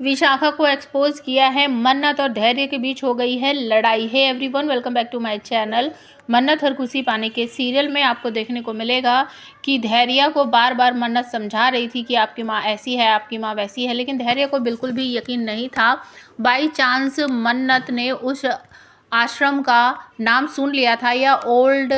विशाखा को एक्सपोज किया है। मन्नत और धैर्य के बीच हो गई है लड़ाई। Hey everyone, welcome back to my channel. Mannat और खुशी पाने के सीरियल में आपको देखने को मिलेगा कि धैर्य को बार बार मन्नत समझा रही थी कि आपकी माँ ऐसी है, आपकी माँ वैसी है, लेकिन धैर्य को बिल्कुल भी यकीन नहीं था। बाई चांस मन्नत ने उस आश्रम का नाम सुन लिया था या ओल्ड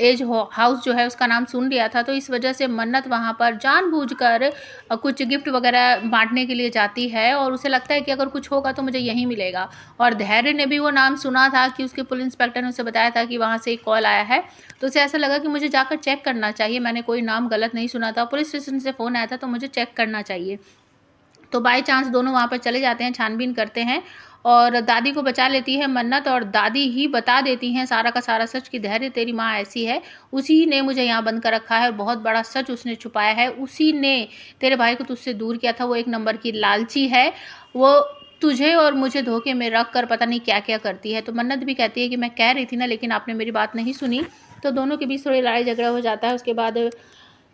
एज हाउस जो है उसका नाम सुन लिया था, तो इस वजह से मन्नत वहाँ पर जानबूझकर कुछ गिफ्ट वगैरह बांटने के लिए जाती है और उसे लगता है कि अगर कुछ होगा तो मुझे यहीं मिलेगा। और धैर्य ने भी वो नाम सुना था कि उसके पुलिस इंस्पेक्टर ने उसे बताया था कि वहाँ से एक कॉल आया है, तो उसे ऐसा लगा कि मुझे जाकर चेक करना चाहिए, मैंने कोई नाम गलत नहीं सुना था, पुलिस स्टेशन से फ़ोन आया था तो मुझे चेक करना चाहिए। तो बाई चांस दोनों वहाँ पर चले जाते हैं, छानबीन करते हैं और दादी को बचा लेती है मन्नत, और दादी ही बता देती हैं सारा का सारा सच कि धैर्य तेरी माँ ऐसी है, उसी ने मुझे यहाँ बंद कर रखा है, बहुत बड़ा सच उसने छुपाया है, उसी ने तेरे भाई को तुझसे दूर किया था, वो एक नंबर की लालची है, वो तुझे और मुझे धोखे में रख कर पता नहीं क्या क्या करती है। तो मन्नत भी कहती है कि मैं कह रही थी ना, लेकिन आपने मेरी बात नहीं सुनी। तो दोनों के बीच थोड़ी लड़ाई झगड़ा हो जाता है। उसके बाद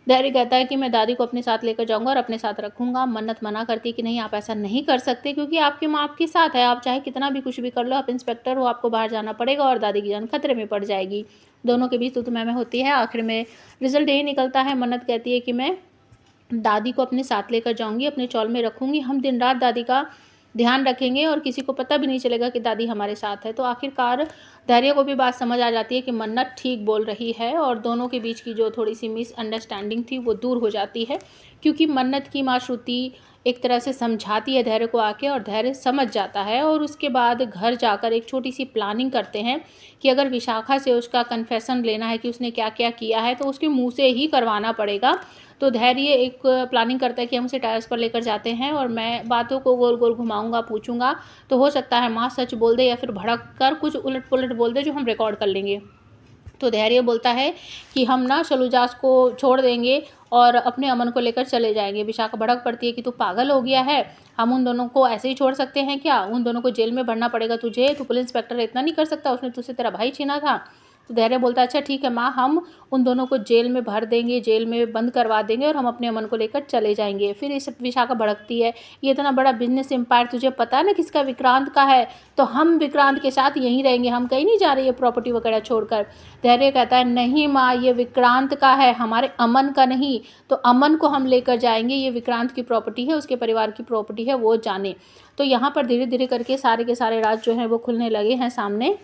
धैर्य कहता है कि मैं दादी को अपने साथ लेकर जाऊंगा और अपने साथ रखूंगा। मन्नत मना करती है कि नहीं, आप ऐसा नहीं कर सकते, क्योंकि आपकी माँ आपके साथ है, आप चाहे कितना भी कुछ भी कर लो, आप इंस्पेक्टर हो, आपको बाहर जाना पड़ेगा और दादी की जान खतरे में पड़ जाएगी। दोनों के बीच तू मैं होती है। आखिर में रिजल्ट यही निकलता है। मन्नत कहती है कि मैं दादी को अपने साथ लेकर जाऊंगी, अपने चौल में रखूंगी, हम दिन रात दादी का ध्यान रखेंगे और किसी को पता भी नहीं चलेगा कि दादी हमारे साथ है। तो आखिरकार धैर्य को भी बात समझ आ जाती है कि मन्नत ठीक बोल रही है और दोनों के बीच की जो थोड़ी सी मिसअंडरस्टैंडिंग थी वो दूर हो जाती है, क्योंकि मन्नत की माँ श्रुति एक तरह से समझाती है धैर्य को आके और धैर्य समझ जाता है। और उसके बाद घर जाकर एक छोटी सी प्लानिंग करते हैं कि अगर विशाखा से उसका कन्फेशन लेना है कि उसने क्या क्या किया है तो उसके मुँह से ही करवाना पड़ेगा। तो धैर्य एक प्लानिंग करता है कि हम उसे टेरेस पर लेकर जाते हैं और मैं बातों को गोल गोल घुमाऊंगा, पूछूंगा, तो हो सकता है माँ सच बोल दे या फिर भड़क कर कुछ उलट पुलट बोल दे जो हम रिकॉर्ड कर लेंगे। तो धैर्य बोलता है कि हम ना शलूजास को छोड़ देंगे और अपने अमन को लेकर चले जाएंगे। विशाखा भड़क पड़ती है कि तू पागल हो गया है, हम उन दोनों को ऐसे ही छोड़ सकते हैं क्या? उन दोनों को जेल में भरना पड़ेगा तुझे, तो पुलिस इंस्पेक्टर इतना नहीं कर सकता, उसने तुझसे तेरा भाई छीना था। तो धैर्य बोलता है अच्छा ठीक है माँ, हम उन दोनों को जेल में भर देंगे, जेल में बंद करवा देंगे और हम अपने अमन को लेकर चले जाएंगे। फिर इस विशाखा भड़कती है, ये इतना बड़ा बिजनेस एम्पायर तुझे पता है ना किसका? विक्रांत का है, तो हम विक्रांत के साथ यहीं रहेंगे, हम कहीं नहीं जा रहे ये प्रॉपर्टी वगैरह छोड़कर। धैर्य कहता है नहीं माँ, ये विक्रांत का है, हमारे अमन का नहीं, तो अमन को हम लेकर जाएंगे, ये विक्रांत की प्रॉपर्टी है, उसके परिवार की प्रॉपर्टी है, वो जाने। तो यहाँ पर धीरे धीरे करके सारे के सारे राज जो हैं वो खुलने लगे हैं सामने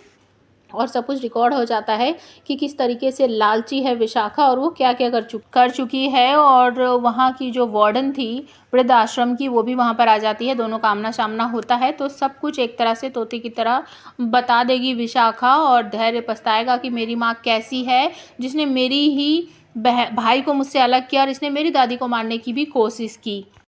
और सब कुछ रिकॉर्ड हो जाता है कि किस तरीके से लालची है विशाखा और वो क्या क्या कर चुकी है। और वहाँ की जो वार्डन थी वृद्ध आश्रम की, वो भी वहाँ पर आ जाती है, दोनों का आमना सामना होता है। तो सब कुछ एक तरह से तोते की तरह बता देगी विशाखा और धैर्य पछताएगा कि मेरी माँ कैसी है, जिसने मेरी ही भाई को मुझसे अलग किया और इसने मेरी दादी को मारने की भी कोशिश की।